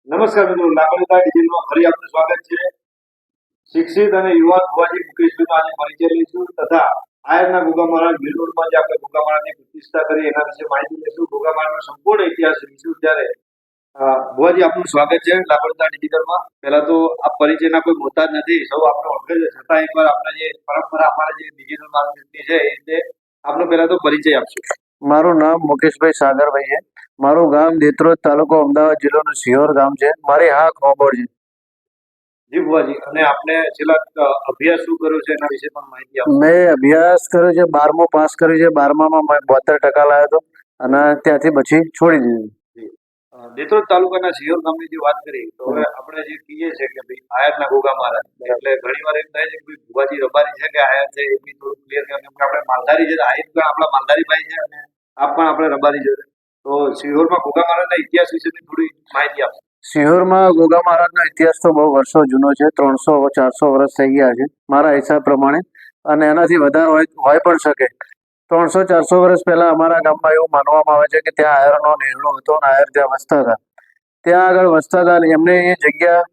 નમસ્કાર મિત્રો, લાકડીતા ડિજિટલમાં ફરી આપનું સ્વાગત છે. શિક્ષિત અને યુવાન ભુવાજી મુકેશભાઈનો આજે પરિચય લઈશું તથા આયરના ગોગા મહારાજ ગિરડોળમાં જે આપણે ગોગા મહારાજની પ્રતિષ્ઠા કરી એના વિશે માહિતી લઈશું. ગોગા મહારાજનો સંપૂર્ણ ઇતિહાસ લઈશું. ત્યારે ભુવાજી આપનું સ્વાગત છે લાકડીતા ડિજિટલમાં. પહેલા તો આ પરિચયના કોઈ મોહતાજ નથી, સૌ આપણે ઓળખે છે, છતાં એકવાર આપણે જે પરંપરા અમારા જે ડિજિટલ માર્કેટની છે એ રીતે આપનો પહેલા તો પરિચય આપશો. મારું નામ મુકેશભાઈ સાગરભાઈ છે. મારું ગામ દેત્રોજ, તાલુકો અમદાવાદ જિલ્લાનું સિહોર ગામ છે. મારી હાક હોબોળ છે. જી ભુવાજી, અને આપણે છેલ્લા અભ્યાસ શું કર્યો છે એના વિશે પણ માહિતી આપો. મેં અભ્યાસ કર્યો છે, 12મું પાસ કર્યું છે. 12માં મેં 72% લાવ્યો હતો અને ત્યાંથી પછી છોડી દીધું. દેત્રોજ તાલુકાના સિહોર ગામની જે વાત કરી, તો હવે આપણે જે કહીએ છીએ કે ભાઈ આયરના ગોગા મહારાજ, એટલે ઘણી વાર એમ થાય છે કે ભાઈ ભુવાજી રબારી છે કે આયર છે, એ બી થોડું ક્લિયર કરે. કેમ કે આપણે માલધારી છે, આયર પણ આપણા માલધારી ભાઈ છે અને આપ પણ આપણે રબારી છે. તો સિહોરમાં ગોગા મહારાજના ઇતિહાસ વિશેની થોડી માહિતી આપો. સિહોરમાં ગોગા મહારાજનો ઇતિહાસ તો બહુ વર્ષો જૂનો છે. 300-400 વર્ષ થઈ ગયા છે મારા હિસાબ પ્રમાણે, અને એનાથી વધારે હોય પણ શકે. 300-400 વર્ષ પહેલા અમારા ગામમાં એવું માનવામાં આવે છે કે ત્યાં આયરનો નેહડો હતો અને આયર ત્યાં વસતા હતા. ત્યાં આગળ વસતા હતા અને એમને એ જગ્યા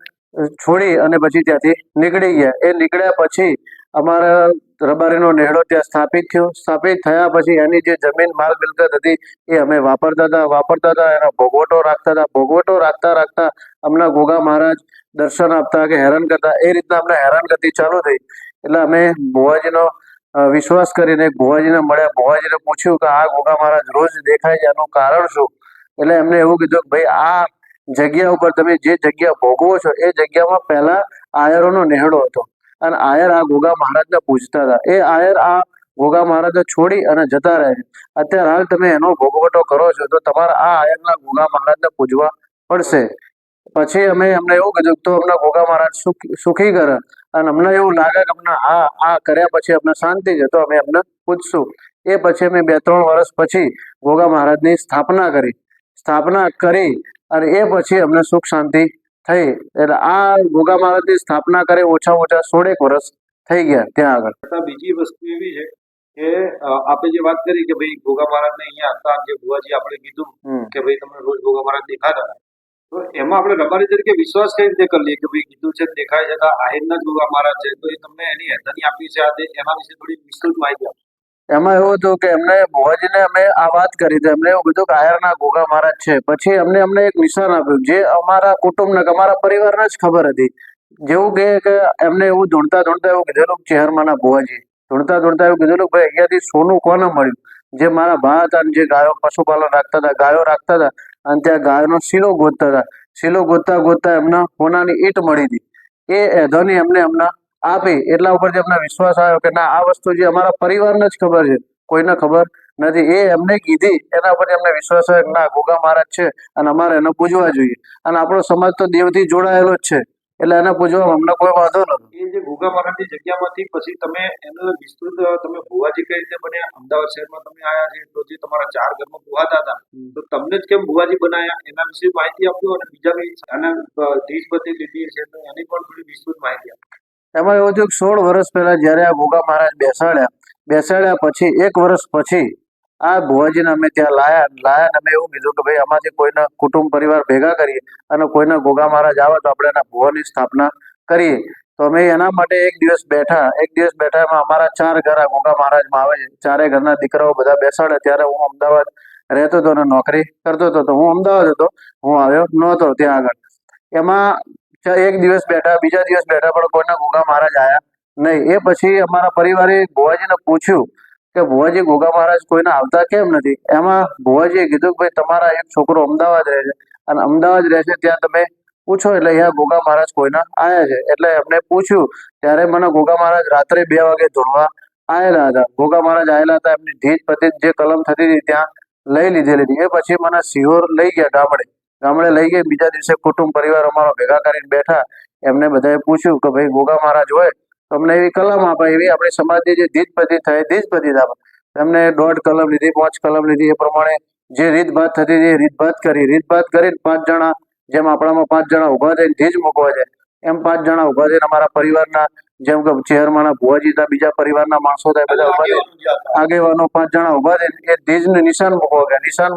છોડી અને પછી ત્યાંથી નીકળી ગયા. એ નીકળ્યા પછી અમારા રબારીનો નેહડો ત્યાં સ્થાપિત થયો. સ્થાપિત થયા પછી એની જે જમીન માલ મિલકત હતી એ અમે વાપરતા હતા. એનો ભોગવટો રાખતા હતા. ભોગવટો રાખતા રાખતા અમને ગોગા મહારાજ દર્શન આપતા કે હેરાન કરતા. એ રીતના અમને હેરાનગતિ ચાલુ થઈ. એટલે અમે ભુવાજીનો વિશ્વાસ કરીને ભુવાજીને મળ્યા. ભુવાજીને પૂછ્યું કે આ ગોગા મહારાજ રોજ દેખાય છે, એનું કારણ શું? એટલે એમને એવું કીધું કે ભાઈ આ જગ્યા ઉપર તમે જે જગ્યા ભોગવો છો એ જગ્યામાં પહેલા આયરોનો નેહડો હતો અને આયર આ ગોગા મહારાજને પૂજતા હતા. એ આયર આ ગોગા મહારાજને છોડી અને જતા રહે છે. અત્યારે હાલ તમે એનો ભોગવટો કરો છો તો તમારે આ આયરના ગોગા મહારાજને પૂજવા પડશે. પછી અમે એમને એવું કીધું તો અમને ગોગા મહારાજ સુખી કરે અને અમને એવું લાગે કે અમને આ કર્યા પછી અમને શાંતિ છે તો અમે એમને પૂછશું. એ પછી અમે 2-3 વર્ષ પછી ગોગા મહારાજની સ્થાપના કરી અને એ પછી અમને સુખ શાંતિ થઈ. એટલે આ ગોગા મહારાજની સ્થાપના કરે ઓછામાં ઓછા 16 વર્ષ થઈ ગયા ત્યાં આગળ. બીજી વસ્તુ એવી છે કે આપણે જે વાત કરી કે ભાઈ ગોગા મહારાજને અહીંયા હતા, જે ભુવાજી આપણે કીધું કે ભાઈ તમને રોજ ગોગા મહારાજ દેખાતા હતા, તો એમાં આપણે રબારી તરીકે વિશ્વાસ કઈ રીતે કરી લઈએ કે ભાઈ કીધું છે દેખાય છે આહિરના જ ગોગા મહારાજ છે, તો એ તમને એની હેતની આપી છે એના વિશે થોડી વિસ્તૃત માહિતી આપો. એમાં એવું હતું કે એમને ભુવાજીને અમે આ વાત કરી તો એમને એવું કીધું કે આયરના ગોગા મહારાજ છે. પછી અમને એક નિશાન આપ્યું જે અમારા કુટુંબને અમારા પરિવારને જ ખબર હતી. જેવું કે એમને એવું ધૂણતા એવું કીધેલું ચહેરમાના ભુવાજી ધૂણતા એવું કીધેલું ભાઈ અહીંયાથી સોનું કોને મળ્યું? જે મારા ભા હતા જે ગાયો પશુપાલન રાખતા હતા, ગાયો રાખતા હતા અને ત્યાં ગાયોનો શીલો ગોતતા હતા. શીલો ગોતતા એમને સોનાની ઈંટ મળી હતી. એ એધોની એમને આપી. એટલા ઉપરથી અમને વિશ્વાસ આવ્યો કે ના, આ વસ્તુ જે અમારા પરિવારને જ ખબર છે, કોઈને ખબર નથી. એ એમને કીધી એના પરથી અમને વિશ્વાસ આવ્યો કે ના, ગોગા મહારાજ છે અને અમારે એને પૂજવા જોઈએ. અને આપણો સમાજ તો દેવથી જોડાયેલો જ છે એટલે એને પૂજવામાં અમને કોઈ વાંધો નથી. એ જે ગોગા મહારાજની જગ્યામાંથી પછી તમે એનું વિસ્તૃત તમે ભુવાજી કઈ રીતે બન્યા? અમદાવાદ શહેરમાં તમે આવ્યા છે તો જે તમારા 4 ઘરમાં ભુવાતા હતા, તો તમને જ કેમ ભુવાજી બનાયા એના વિશે માહિતી આપજો. અને બીજા કઈ આના ધીજપતિ લીધી છે તો એની પણ થોડી વિસ્તૃત માહિતી આપો. એમાં એવું થયું કે 16 વર્ષ પહેલા જ્યારે આ ગોગા મહારાજ બેસાડ્યા પછી 1 વર્ષ પછી આ ભુવાજીને અમે ત્યાં લાયા અમે એવું કીધું કે ભાઈ આમાંથી કોઈના કુટુંબ પરિવાર ભેગા કરીએ અને કોઈના ગોગા મહારાજ આવે તો આપણે એના ભુવાની સ્થાપના કરીએ. તો અમે એના માટે એક દિવસ બેઠા એમાં અમારા 4 ઘર આ ગોગા મહારાજમાં આવે છે. 4 ઘરના દીકરાઓ બધા બેસાડે. ત્યારે હું અમદાવાદ રહેતો હતો અને નોકરી કરતો હતો. તો હું અમદાવાદ હતો, હું આવ્યો નહોતો ત્યાં આગળ. એમાં એક દિવસ બેઠા, બીજા દિવસ બેઠા, પણ કોઈના ગોગા મહારાજ આવ્યા નહીં. એ પછી અમારા પરિવારે ભુવાજીને પૂછ્યું કે ભુવાજી ગોગા મહારાજ કોઈને આવતા કેમ નથી? એમાં ભુવાજીએ કીધું કે ભાઈ તમારા એક છોકરો અમદાવાદ રહે છે અને અમદાવાદ રહે છે ત્યાં તમે પૂછો એટલે અહીંયા ગોગા મહારાજ કોઈના આવ્યા છે. એટલે એમને પૂછ્યું ત્યારે મને ગોગા મહારાજ રાત્રે 2 વાગે ધોળવા આવેલા હતા. ગોગા મહારાજ આવેલા હતા, એમની ધીજ પતિ જે કલમ થતી હતી ત્યાં લઈ લીધેલી. એ પછી મને સિહોર લઈ ગયા ગામડે લઈ ગઈ. બીજા દિવસે કુટુંબ પરિવાર અમારો ભેગા કરીને બેઠા. એમને બધાએ પૂછ્યું કે ભાઈ ગોગા મહારાજ હોય તો અમને એવી કલમ આપે, એવી આપણી સમાજની જે ધીજપતિ થાય ધીજપતિ આપે. એમને 1.5 કલમ લીધી, 5 કલમ લીધી. એ પ્રમાણે જે રીતભાત થતી હતી એ રીતભાત કરીને 5 જણા, જેમ આપણામાં 5 જણા ઉભા થઈને ધીજ મૂકવા જાય એમ 5 જણા ઉભા થઈને અમારા પરિવારના, જેમ કે ચેરમાના ભુવાજી હતા, બીજા પરિવારના માણસો હતા, બધા ઉભા થઈને આગેવાનો 5 જણા ઉભા થઈને એ ધીજનું નિશાન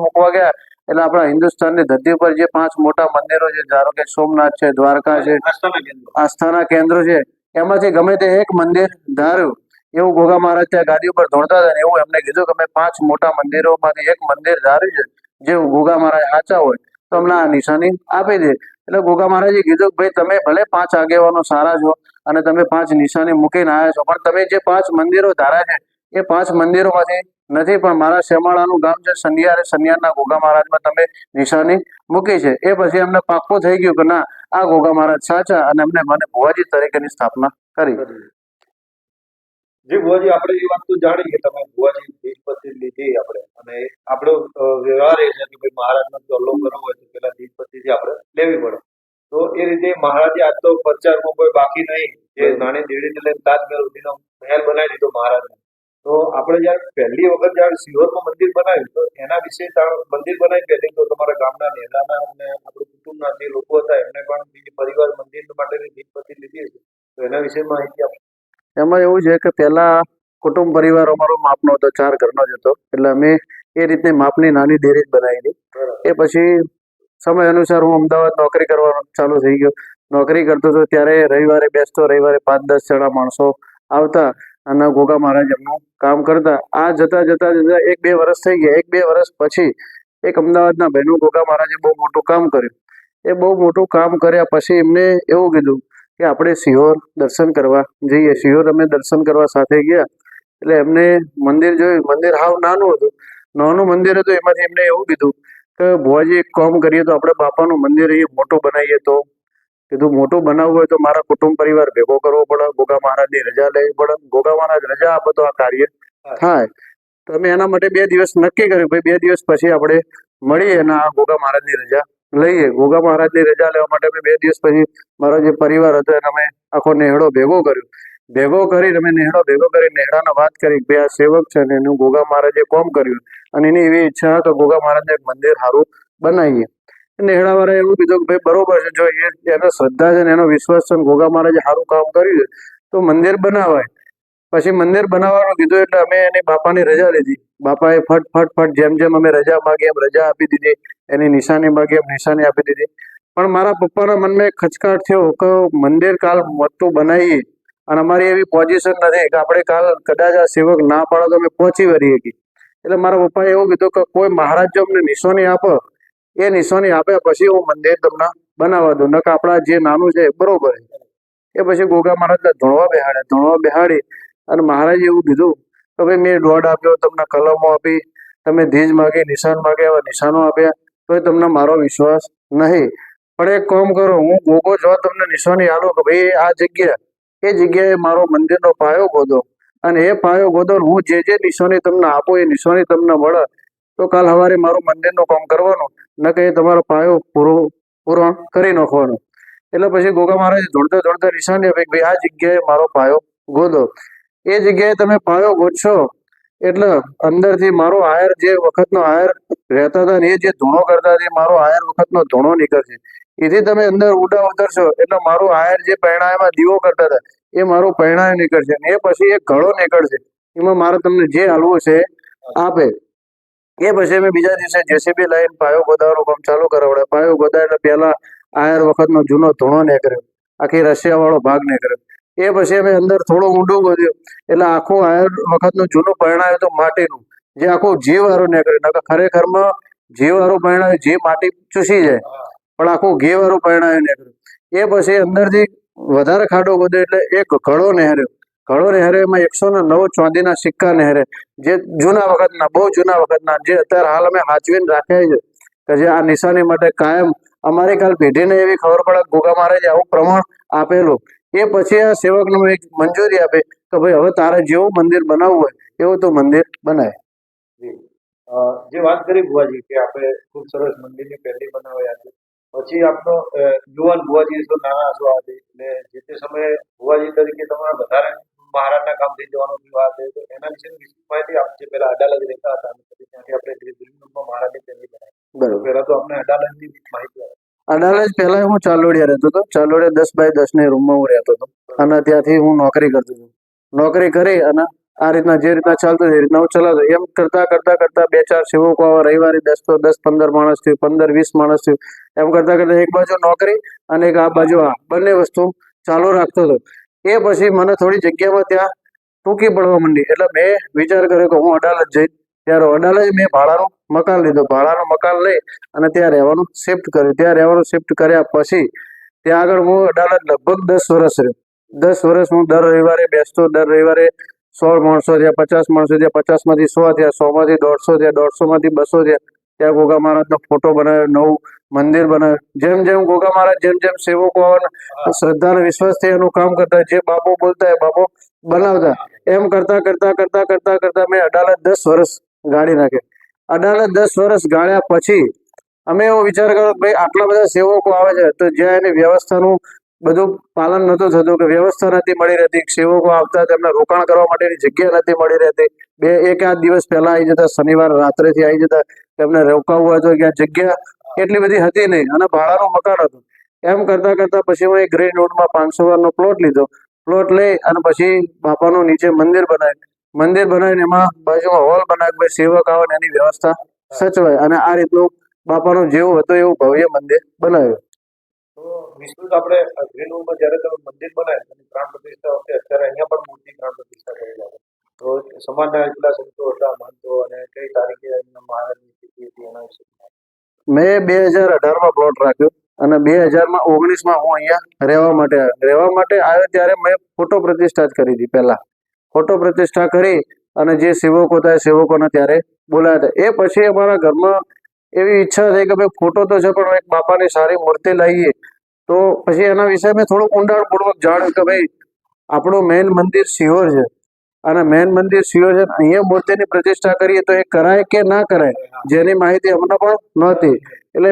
મૂકવા ગયા. એટલે આપણા હિન્દુસ્તાનની ધરતી ઉપર જે 5 મોટા મંદિરો છે, ધારો કે સોમનાથ છે, દ્વારકા છે, આસ્થાના કેન્દ્ર. આસ્થાના કેન્દ્રો છે, એમાંથી ગમે તે એક મંદિર ધાર્યું એવું ગોગા મહારાજ ત્યાં ગાદી ઉપર ધોળતા હતા ને એવું એમને કીધું કે અમે 5 મોટા મંદિરોમાંથી એક મંદિર ધાર્યું છે, જે ગોગા મહારાજ સાચા હોય તો અમને આ નિશાની આપી દે. એટલે ગોગા મહારાજે કીધું કે ભાઈ તમે ભલે 5 આગેવાનો સારા છો અને તમે 5 નિશાની મૂકીને આવ્યા છો, પણ તમે જે 5 મંદિરો ધાર્યા છે એ 5 મંદિરોમાંથી નથી, પણ મારા શેમાળાનું ગામ છે સનિયાર, સનિયારના ગોગા મહારાજમાં તમે નિશાની મૂકી છે. એ પછી એમને પાક્કું થઈ ગયું કે ના આ ગોગા મહારાજ સાચા, અને એમને મને ભુવાજી તરીકેની સ્થાપના કરી. જે ભુવાજી આપણે એ વાત તો જાણી કે તમે ભુવાજી દીજપતિ લીધી આપણે, અને આપણો વ્યવહાર એ છે કે ભાઈ મહારાજનો ચોલ્લો કરવો હોય તો પેલા દીજપતિથી આપણે લેવી પડે. તો એ રીતે મહારાજે આજ તો પ્રચારમાં કોઈ બાકી નહીં, જે નાની દેડીથી લઈને તાજમહેલ સુધીનો મહેલ બનાવી દીધો મહારાજને. તો આપણે જયારે પહેલી વખત જયારે સિહોરમાં મંદિર બનાવ્યું તો એના વિશે મંદિર બનાવી પહેલી તો તમારા ગામના નેતાના અને આપણું કુટુંબના જે લોકો હતા એમને પણ બીજી પરિવાર મંદિર માટેની દીજપતિ લીધી હતી, તો એના વિશે માહિતી આપો. એમાં એવું છે કે પહેલા કુટુંબ પરિવાર અમારો માપનો હતો, 4 ઘરનો જ હતો, એટલે અમે એ રીતે માપની નાની ડેરી જ બનાવી હતી. એ પછી સમય અનુસાર હું અમદાવાદ નોકરી કરવાનું ચાલુ થઈ ગયો. નોકરી કરતો હતો ત્યારે રવિવારે બેસતો, રવિવારે 5-10 જણા માણસો આવતા અને ગોગા મહારાજ એમનું કામ કરતા. આ જતા જતા જતા 1-2 વર્ષ થઈ ગયા. 1-2 વર્ષ પછી એક અમદાવાદના ભાઈનું ગોગા મહારાજે બહુ મોટું કામ કર્યું. એ બહુ મોટું કામ કર્યા પછી એમને એવું કીધું કે આપણે સિહોર દર્શન કરવા જઈએ. સિહોર અમે દર્શન કરવા સાથે ગયા એટલે એમને મંદિર જોયું. મંદિર હાવ નાનું હતું, નાનું મંદિર હતું. એમાંથી એમને એવું કીધું કે ભુવાજી એક કામ કરીએ તો આપણે બાપાનું મંદિર અહીંયા મોટું બનાવીએ. તો કીધું મોટું બનાવવું હોય તો મારા કુટુંબ પરિવાર ભેગો કરવો પડે, ગોગા મહારાજની રજા લેવી પડે. ગોગા મહારાજ રજા આપે તો આ કાર્ય થાય. તો અમે એના માટે 2 દિવસ નક્કી કર્યું, ભાઈ 2 દિવસ પછી આપણે મળીએ અને આ ગોગા મહારાજની રજા લઈએ. ગોગા મહારાજની રજા લેવા માટે અમે 2 દિવસ પછી મારો જે પરિવાર હતો એને અમે આખો નેહડો ભેગો કર્યો. ભેગો કરીને અમે નેહડો ભેગો કરી નેહડાને વાત કરી કે આ સેવક છે ને એનું ગોગા મહારાજે કોમ કર્યું અને એની એવી ઈચ્છા કે ગોગા મહારાજને એક મંદિર સારું બનાવીએ. નેહડા વાળા એવું કીધું કે ભાઈ બરોબર છે, જો એનો શ્રદ્ધા છે ને એનો વિશ્વાસ છે, ગોગા મહારાજે સારું કામ કર્યું છે તો મંદિર બનાવાય. પછી મંદિર બનાવવાનું કીધું એટલે અમે એની બાપાની રજા લીધી. બાપાએ ફટ જેમ જેમ અમે રજા માગી એમ રજા આપી દીધી, એની નિશાની માગી એમ નિશાની આપી દીધી. પણ મારા પપ્પાના મનમાં એક ખચકાટ થયો કે મંદિર કાલ મોટું બનાવીએ અને અમારી એવી પોઝિશન નથી કે આપણે કાલ કદાચ આ સેવક ના પાડો તો અમે પહોંચી વળીએ. એટલે મારા પપ્પાએ એવું કીધું કે કોઈ મહારાજ જો અમને નિશાની આપે, એ નિશાની આપ્યા પછી હું મંદિર તમને બનાવવા દઉં, નકર આપણા જે નાનું છે બરોબર. એ પછી ગોગા મહારાજને ધોળવા બેહાડી અને મહારાજે એવું કીધું કે ભાઈ મેં દોડ આપ્યો, તમને કલમો આપી, તમે ધીજ માગી, નિશાન માગે, એવા નિશાનો આપ્યા તો તમને મારો વિશ્વાસ નહીં. પણ એક કામ કરો, હું ગોગો જો તમને નિશાની આલું કે ભાઈ આ જગ્યા એ જગ્યાએ મારો મંદિરનો પાયો ગોદો અને એ પાયો ગોદો હું જે નિશાની તમને આપું એ નિશાની તમને મળે તો કાલ સવારે મારું મંદિરનું કામ કરવાનું, ન કે તમારો પાયો પૂરો કરી નાખવાનો. એટલે પછી ગોગા મહારાજે ધોળતા નિશાની આપી ભાઈ આ જગ્યાએ મારો પાયો ગોદો. એ જગ્યાએ તમે પાયો ગોદશો એટલે અંદરથી મારો આયર, જે વખતનો આયર રહેતા હતા ને એ જે ધૂણો કરતા હતા, મારો આયર વખતનો ધૂણો નીકળશે. એથી તમે અંદર ઉડા ઉતરશો એટલે મારું આયર જે પૈણામાં દીવો કરતા હતા એ મારું પૈણાય નીકળશે. એ પછી એક ઘડો નીકળશે, એમાં મારે તમને જે હાલવું છે આપે. એ પછી અમે બીજા દિવસે જેસીબી લઈને પાયો ગોદાવાનું કામ ચાલુ કરાવડે. પાયો ગોદાય એટલે પહેલા આયર વખતનો જૂનો ધૂણો નીકળ્યો, આખી રશિયા વાળો ભાગ નીકળ્યો. એ પછી અમે અંદર થોડું ઊંડું ગોદ્યું એટલે આખું આયર વખતનું જૂનું પૈણાયું હતું માટીનું, જે આખું જીવ વાળું નીકળ્યું. ખરેખરમાં જીવ વાળું પૈણાયું, જીવ માટી ચૂસી જાય પણ આખું ઘી વાળું પૈણાયું નીકળ્યું. એ પછી અંદરથી વધારે ખાડો ગોદ્યો એટલે એક ઘડો નહેર્યો. ઘડો નહેરે એમાં 109 ચાંદીના સિક્કા નહેરે, જે જૂના વખતના, બહુ જૂના વખતના, જે અત્યારે હાલ અમે સાચવીને રાખ્યા છે કે જે આ નિશાની માટે કાયમ અમારી કાલ પેઢીને એવી ખબર પડે ગોગા મહારાજે આવું પ્રમાણ આપેલું. એ પછી આ સેવકને એક મંજૂરી આપે કે ભાઈ હવે તારે જેવું મંદિર બનાવવું હોય એવું તો મંદિર બનાય. જે વાત કરી ભુવાજી કે આપણે ખૂબ સરસ મંદિરની પહેલી બનાવ્યા છે, પછી આપનો યુવાન ભુવાજી તો નાના છો આજે, એટલે જે તે સમયે ભુવાજી તરીકે તમારા વધારે મહારાજના કામ થઈ જવાનો વાત છે, તો એના વિશેની વિસ્તૃત માહિતી આપશે. પહેલા અડાલજ રહેતા હતા અને પછી ત્યાંથી આપણે દિલ્હીમાં મહારાજની પહેલી બનાવી. બરોબર. પહેલા તો અમને અડાલજની માહિતી આપો. અડાલજ પહેલા હું ચાલોડિયા રહેતો હતો. ચાલોડિયા 10 બાય 10 ની રૂમમાં હું રહેતો હતો અને ત્યાંથી હું નોકરી કરતો હતો. નોકરી કરી અને આ રીતના જે રીતના ચાલતું એ રીતના હું ચલાવતો. એમ કરતા કરતા કરતા 2-4 સેવકો આવે, રવિવારે 10 તો 10-15 માણસ થયું, 15-20 માણસ થયું. એમ કરતા કરતા એક બાજુ નોકરી અને એક આ બાજુ આ બંને વસ્તુ ચાલુ રાખતો હતો. એ પછી મને થોડી જગ્યામાં ત્યાં ટૂંકી પડવા માંડી, એટલે મેં વિચાર કર્યો કે હું અડાલજ જઈ. ત્યારે અડાલજ મેં ભાડાનું મકાન લીધું. ભાડાનું મકાન લઈ અને ત્યાં રહેવાનું શિફ્ટ કર્યું. ત્યાં રહેવાનું શિફ્ટ કર્યા પછી ત્યાં આગળ હું અડાલજ લગભગ 10 વર્ષ રહ્યો. 10 વર્ષ હું દર રવિવારે બેસતો. દર રવિવારે 100 માણસો થયા, 50 માણસો થયા, 50 માંથી 100 થયા, 100 માંથી 150 થયા, 150 માંથી 200 થયા. ત્યાં ગોગા મહારાજનો ફોટો બનાવ્યો, નવું મંદિર બનાવ્યું. જેમ જેમ ગોગા મહારાજ જેમ જેમ સેવકો આવે, શ્રદ્ધા અને વિશ્વાસથી એનું કામ કરતા, જે બાપો બોલતા એ બાપો બનાવતા. એમ કરતા કરતા કરતા કરતા કરતા મેં અડાલજ 10 વર્ષ ગાળી નાખે. અડાલજ 10 વર્ષ ગાળ્યા પછી અમે એવો વિચાર કર્યો કે ભાઈ આટલા બધા સેવકો આવે છે તો જ્યાં એની વ્યવસ્થાનું બધું પાલન નતું થતું, કે વ્યવસ્થા નથી મળી રહેતી, સેવકો આવતા તેમને રોકાણ કરવા માટેની જગ્યા નથી મળી રહેતી. એક આધ દિવસ પહેલા આવી જતા, શનિવાર રાત્રેથી આવી જતા. તેમને રોકાવું હોય તો ક્યાં જગ્યા એટલી બધી હતી નહીં અને ભાડાનું મકાન હતું. એમ કરતા કરતા પછી હું એક ગ્રીન રોડમાં 500 વારનો પ્લોટ લીધો. પ્લોટ લઈ અને પછી બાપાનું નીચે મંદિર બનાવ્યું. મંદિર બનાવીને એમાં બાજુમાં હોલ બનાવ્યો, ભાઈ સેવક આવે ને એની વ્યવસ્થા સચવાય, અને આ રીતનું બાપાનું જેવું હતું એવું ભવ્ય મંદિર બનાવ્યું. તો વિસ્તૃત આપણે ગ્રીન રૂમમાં જ્યારે તમે મંદિર બનાવ્યું અને પ્રાણ પ્રતિષ્ઠા વખતે અત્યારે અહીંયા પણ મૂર્તિ પ્રાણ પ્રતિષ્ઠા કરેલા છે, તો સમાજના એટલા સંતો હતા, મહંતો, અને કઈ તારીખે એમના મહારાજની તિથિ હતી એના વિશે મેં 2018માં પ્લોટ રાખ્યો અને 2019માં હું અહીંયા રહેવા માટે આવ્યો. રહેવા માટે આવ્યો ત્યારે મેં ફોટો પ્રતિષ્ઠા જ કરી હતી. પહેલા ફોટો પ્રતિષ્ઠા કરી અને જે સેવકો હતા એ સેવકોને ત્યારે બોલાયા હતા. એ પછી અમારા ઘરમાં એવી ઈચ્છા થઈ કે ભાઈ ફોટો તો છે પણ એક બાપાની સારી મૂર્તિ લાવીએ. તો પછી એના વિશે મેં થોડું ઊંડાણપૂર્વક જાણ્યું કે ભાઈ આપણું મેઇન મંદિર સિહોર છે અને મેઇન મંદિર સિહોર છે, અહીંયા મૂર્તિની પ્રતિષ્ઠા કરીએ તો એ કરાય કે ના કરાય, જેની માહિતી અમને પણ નહોતી. એટલે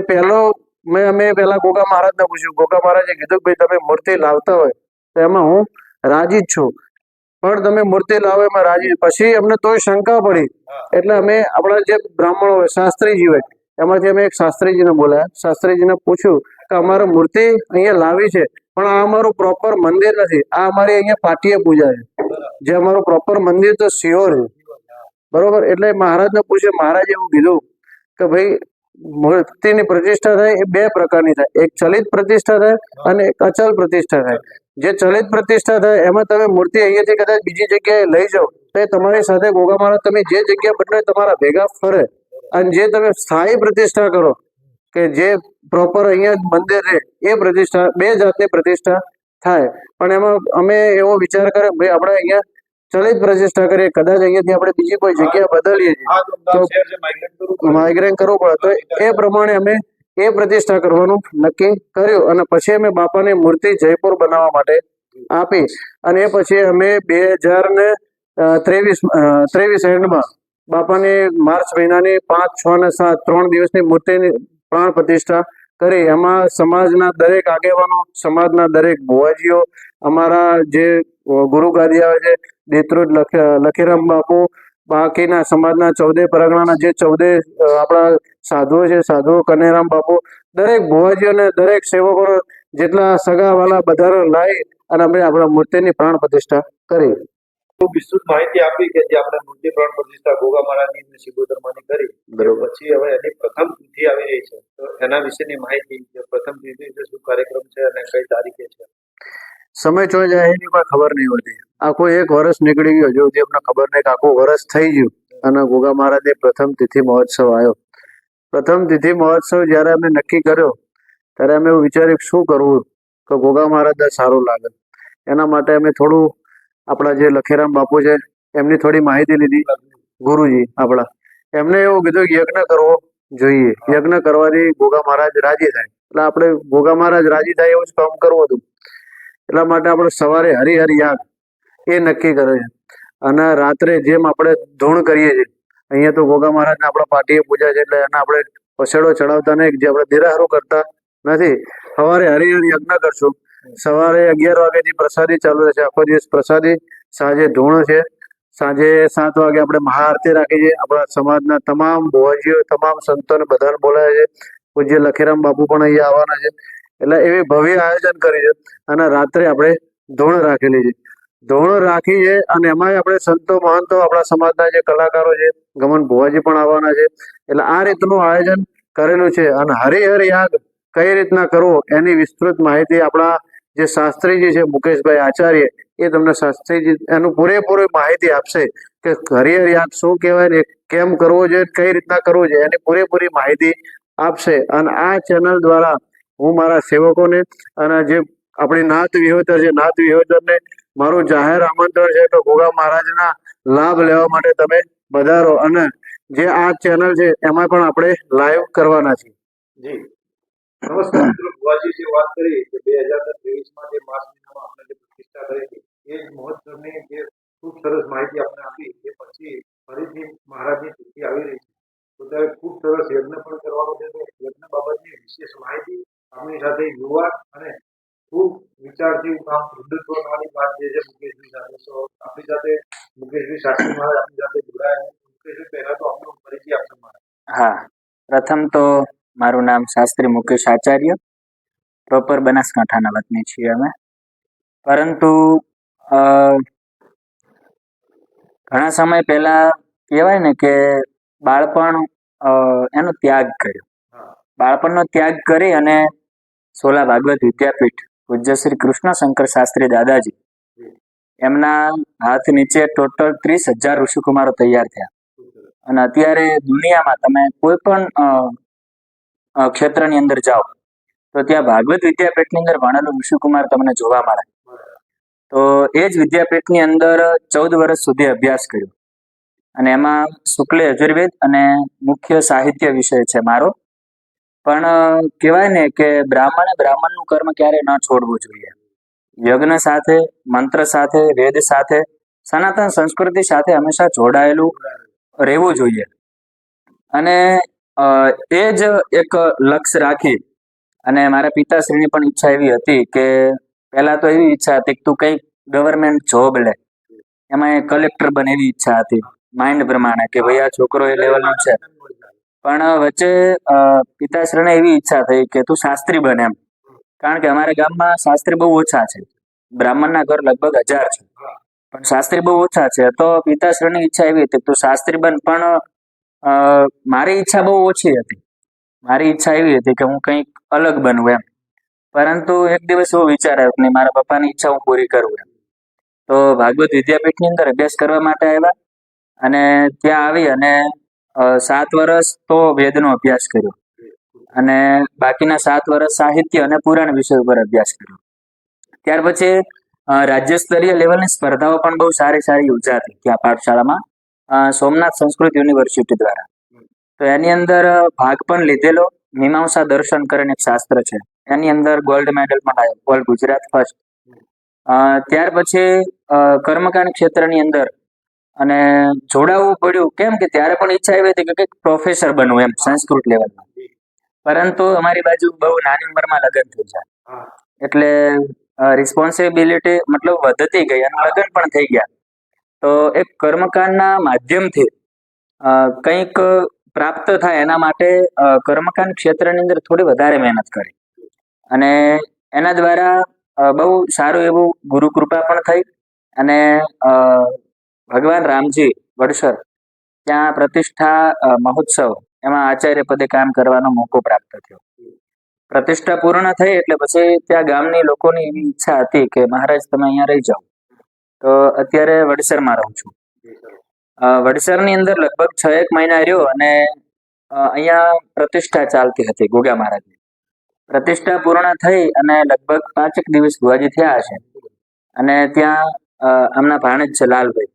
અમે પહેલા ગોગા મહારાજને પૂછ્યું. ગોગા મહારાજે કીધું કે ભાઈ તમે મૂર્તિ લાવતા હોય તો એમાં હું રાજી જ છું, પણ તમે મૂર્તિ લાવો એમાં રાજી. પછી અમને તોય શંકા પડી, એટલે અમે આપણા જે બ્રાહ્મણો હોય, શાસ્ત્રીજી હોય, એમાંથી અમે એક શાસ્ત્રીજીને બોલાયા. શાસ્ત્રીજીને પૂછ્યું કે અમારે મૂર્તિ અહીંયા લાવી છે પણ આ અમારું પ્રોપર મંદિર નથી, આ અમારી અહીંયા પાટીય પૂજા છે, જે અમારું પ્રોપર મંદિર તો સિહોર છે, બરોબર. એટલે મહારાજને પૂછે. મહારાજે એવું કીધું કે ભાઈ મૂર્તિની પ્રતિષ્ઠા થાય એ બે પ્રકારની થાય, એક ચલિત પ્રતિષ્ઠા થાય અને એક અચલ પ્રતિષ્ઠા થાય. જે ચલિત પ્રતિષ્ઠા થાય એમાં તમે મૂર્તિ અહીંયાથી કદાચ બીજી જગ્યાએ લઈ જાઓ તો એ તમારી સાથે ગોગા મહારાજ તમે જે જગ્યા બદલે તમારા ભેગા ફરે. અને જે તમે સ્થાયી પ્રતિષ્ઠા કરો કે જે પ્રોપર અહીંયા જ મંદિર રહે, એ પ્રતિષ્ઠા બે જાતની પ્રતિષ્ઠા થાય. પણ એમાં અમે એવો વિચાર કર્યો ભાઈ આપણે અહીંયા ચલિત પ્રતિષ્ઠા કરીએ, કદાચ અહીંયાથી આપણે બીજી કોઈ જગ્યા બદલીએ તો માઇગ્રેન કરવું પડે, તો એ પ્રમાણે અમે એ પ્રતિષ્ઠા કરવાનું નક્કી કર્યું. અને પછી અમે બાપાની મૂર્તિ જયપુર બનાવવા માટે આપી. અને એ પછી અમે 2023 એન્ડમાં બાપાની માર્ચ મહિનાની 5, 6 અને 7 3 દિવસની મૂર્તિની પ્રાણ પ્રતિષ્ઠા કરી. એમાં સમાજના દરેક આગેવાનો, સમાજના દરેક ભુવાજીઓ, અમારા જે ગુરુ ગાદી આવે છે દેત્રોજ લખીરામ બાપુ, બાકીના સમાજના 14 પરગણાના જે 14 આપણા સાધુઓ છે, સાધુઓ કનેરામ બાપુ, દરેક ભુવાજીઓને દરેક સેવકો જેટલા સગા વાલા બધાને લાવી અને અમે આપણા મૂર્તિની પ્રાણ પ્રતિષ્ઠા કરી. વિસ્તૃત માહિતી આપી કે જે આપણે મૂર્તિ પ્રાણ પ્રતિષ્ઠા ગોગા મહારાજની સિગોદરમાંની કરી. બરોબર. પછી હવે એની પ્રથમ તિથિ આવી રહી છે, તો એના વિશેની માહિતી, જે પ્રથમ તિથિ છે, શું કાર્યક્રમ છે અને કઈ તારીખે છે? સમય ચોઈ જાય એની કોઈ ખબર નહીં હોતી. આખું 1 વર્ષ નીકળી ગયો, હજુ સુધી અમને ખબર નહીં કે આખું વર્ષ થઈ ગયું અને ગોગા મહારાજની પ્રથમ તિથિ મહોત્સવ આવ્યો. પ્રથમ તિથિ મહોત્સવ જ્યારે અમે નક્કી કર્યો ત્યારે અમે એવું વિચાર્યું શું કરવું કે ગોગા મહારાજને સારું લાગે. એના માટે અમે થોડું આપણા જે લખીરામ બાપુ છે એમની થોડી માહિતી લીધી. ગુરુજી આપણા એમને એવું કીધું કે યજ્ઞ કરવો જોઈએ, યજ્ઞ કરવાથી ગોગા મહારાજ રાજી થાય. એટલે આપણે ગોગા મહારાજ રાજી થાય એવું જ કામ કરવું હતું. એટલા માટે આપણે સવારે હરિહર યાગ એ નક્કી કરે છે અને રાત્રે જેમ આપણે ધૂણ કરીએ છીએ, અહીંયા તો ગોગા મહારાજને આપણા પાટીએ પૂજા છે એટલે એને આપણે પછેડો ચડાવતા નહીં, જે આપણે દેરાહારું કરતા નથી. સવારે હરિહર યજ્ઞ કરશું. સવારે 11 વાગ્યાથી પ્રસાદી ચાલુ રહેશે, આખો દિવસ પ્રસાદી. સાંજે ધૂણ છે, સાંજે 7 વાગે આપણે મહાઆરતી રાખી છે. આપણા સમાજના તમામ ભુવાજીઓ, તમામ સંતોને બધાને બોલાવે છે. પૂજ્ય લખીરામ બાપુ પણ અહીંયા આવવાના છે. એટલે એવી ભવ્ય આયોજન કરી છે અને રાત્રે આપણે ધૂણ રાખેલી છે. ધોરણ રાખી છે અને એમાં આપણે સંતો મહંતો આપણા સમાજના જે કલાકારો છે ગમન ભુવાજી પણ આવવાના છે એટલે આ રીતનું આયોજન કરેલું છે અને હરિહર યાગ કઈ રીતના કરવો એની વિસ્તૃત માહિતી આપણા જે શાસ્ત્રીજી છે મુકેશભાઈ આચાર્ય એ તમને શાસ્ત્રીજી એનું પૂરેપૂરી માહિતી આપશે કે હરિહર યાગ શું કહેવાય ને કેમ કરવો જોઈએ કઈ રીતના કરવું જોઈએ એની પૂરેપૂરી માહિતી આપશે અને આ ચેનલ દ્વારા હું મારા સેવકોને અને જે આપણી નાત વિહોતર છે નાત વિહોતરને મારું જાહેર આમંત્રણ છે કે ગોગા મહારાજના લાભ લેવા માટે તમે પધારો અને જે આ ચેનલ છે એમાં પણ આપણે લાઈવ કરવાના છીએ. જી નમસ્કાર મિત્રો, ભુવાજી જે વાત કરી કે 2023માં જે માર્ચ મહિનામાં આપણે જે પ્રતિષ્ઠા કરી હતી એ જ મહોત્સવની જે ખૂબ સરસ માહિતી આપણે આપી એ પછી ફરીથી મહારાજની તિથિ આવી રહી છે તો ત્યારે ખૂબ સરસ યજ્ઞ પણ કરવાનો છે તો યજ્ઞ બાબતની વિશેષ માહિતી આપણી સાથે યુવા અને ખૂબ વિચારથી કામ વૃદ્ધત્વવાળી વાત જે છે મુકેશભાઈ સાથે તો આપણી સાથે મુકેશભાઈ શાસ્ત્રી મહારાજ આપણી સાથે જોડાયા છે. મુકેશભાઈ પહેલા તો આપણો પરિચય આપશો મહારાજ. હા, પ્રથમ તો મારું નામ શાસ્ત્રી મુકેશ આચાર્ય, પ્રોપર બનાસકાંઠાના વતની છીએ અમે. પરંતુ ઘણા સમય પહેલા કહેવાય ને કે બાળપણ એનો ત્યાગ કર્યો. બાળપણનો ત્યાગ કરી અને સોલા ભાગવત વિદ્યાપીઠ પૂજ્ય શ્રી કૃષ્ણ શંકર શાસ્ત્રી દાદાજી એમના હાથ નીચે ટોટલ 30,000 ઋષિકુમારો તૈયાર થયા અને અત્યારે દુનિયામાં તમે કોઈ પણ ક્ષેત્રની અંદર જાઓ તો ત્યાં ભાગવત વિદ્યાપીઠની અંદર ભણેલું ઋષિકુમાર તમને જોવા મળે. તો એ જ વિદ્યાપીઠની અંદર 14 વર્ષ સુધી અભ્યાસ કર્યો અને એમાં શુક્લ યજુર્વેદ અને મુખ્ય સાહિત્ય વિષય છે મારો. પણ કહેવાય ને કે બ્રાહ્મણનું કર્મ ક્યારેય ન છોડવું જોઈએ. યજ્ઞ સાથે, મંત્ર સાથે, વેદ સાથે, સનાતન સંસ્કૃતિ સાથે હંમેશા જોડાયેલું રહેવું જોઈએ. અને એ જ એક લક્ષ્ય રાખી અને મારા પિતાશ્રીની પણ ઈચ્છા એવી હતી કે પહેલા તો એવી ઈચ્છા હતી કે તું કંઈક ગવર્મેન્ટ જોબ લે, એમાં કલેક્ટર બને એવી ઈચ્છા હતી માઇન્ડ પ્રમાણે કે ભાઈ આ છોકરો એ લેવલનો છે. પણ વચ્ચે પિતાશ્રીને એવી ઈચ્છા થઈ કે તું શાસ્ત્રી બને એમ, કારણ કે અમારા ગામમાં શાસ્ત્રી બહુ ઓછા છે, બ્રાહ્મણના ઘર લગભગ 1000 છે પણ શાસ્ત્રી બહુ ઓછા છે. તો પિતાશ્રીની ઈચ્છા એવી હતી તું શાસ્ત્રી બન, પણ મારી ઈચ્છા બહુ ઓછી હતી. મારી ઈચ્છા એવી હતી કે હું કંઈક અલગ બનવું એમ. પરંતુ એક દિવસ એવો વિચાર આવ્યો કે મારા પપ્પાની ઈચ્છા હું પૂરી કરું એમ. તો ભાગવત વિદ્યાપીઠની અંદર અભ્યાસ કરવા માટે આવ્યા અને ત્યાં આવી અને 7 વર્ષ તો વેદનો અભ્યાસ કર્યો અને બાકીના 7 વર્ષ સાહિત્ય અને પુરાણ વિષય ઉપર અભ્યાસ કર્યો. ત્યાર પછી રાજ્ય સ્તરીય લેવલની સ્પર્ધાઓ પણ બહુ સારી યોજાતી ત્યાં પાઠશાળામાં, સોમનાથ સંસ્કૃત યુનિવર્સિટી દ્વારા. તો એની અંદર ભાગ પણ લીધેલો. મીમાંસા દર્શન કરીને એક શાસ્ત્ર છે એની અંદર ગોલ્ડ મેડલ પણ આવ્યો, ઓલ ગુજરાત ફર્સ્ટ. ત્યાર પછી કર્મકાંડ ક્ષેત્રની અંદર અને જોડાવવું પડ્યું. કેમ કે ત્યારે પણ ઈચ્છા એવી હતી કે કંઈક પ્રોફેસર બનવું એમ સંસ્કૃત લેવલમાં. પરંતુ અમારી બાજુ બહુ નાની ઉંમરમાં લગ્ન થઈ ગયા એટલે રિસ્પોન્સિબિલિટી મતલબ વધતી ગઈ અને લગ્ન પણ થઈ ગયા. તો એક કર્મકાંડના માધ્યમથી કંઈક પ્રાપ્ત થાય એના માટે કર્મકાંડ ક્ષેત્રની અંદર થોડી વધારે મહેનત કરી અને એના દ્વારા બહુ સારું એવું ગુરુ કૃપા પણ થઈ અને ભગવાન રામજી વડસર ત્યાં પ્રતિષ્ઠા મહોત્સવ એમાં આચાર્ય પદે કામ કરવાનો મોકો પ્રાપ્ત થયો. પ્રતિષ્ઠા પૂર્ણ થઈ એટલે પછી ત્યાં ગામની લોકોની એવી ઈચ્છા હતી કે મહારાજ તમે અહીંયા રહી જાઓ. તો અત્યારે વડસરમાં રહું છું. વડસરની અંદર લગભગ 6-1 મહિના રહ્યો અને અહીંયા પ્રતિષ્ઠા ચાલતી હતી ગોગા મહારાજની. પ્રતિષ્ઠા પૂર્ણ થઈ અને લગભગ 5 દિવસ ભુવાજી થયા હશે અને ત્યાં એમના ભાણેજ છે લાલભાઈ,